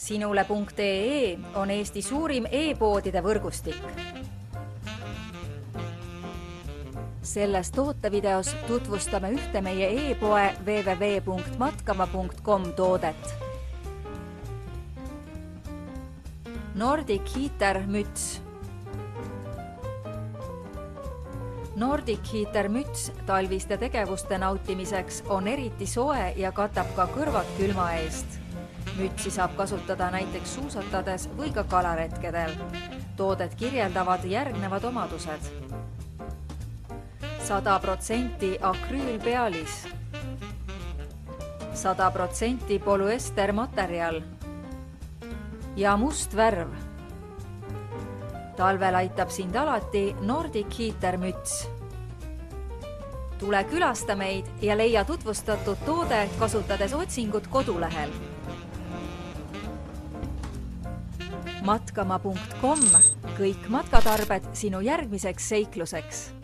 Sinule.ee on Eesti suurim e-poodide võrgustik. Selles tootevideos tutvustame ühte meie e-poe www.matkama.com toodet. Nordic Heater müts. Nordic Heater müts talviste tegevuste nautimiseks on eriti soe ja katab ka kõrvad külma eest. Mütsi saab kasutada näiteks suusatades või ka kalaretkedel. Toodet kirjeldavad järgnevad omadused. 100% akrüülpealis, 100% polüester materjal ja must värv. Talvel aitab sind alati Nordic Heater müts. Tule külasta meid ja leia tutvustatud toode kasutades otsingut kodulehel. Matkama.com, kõik matkatarbed sinu järgmiseks seikluseks.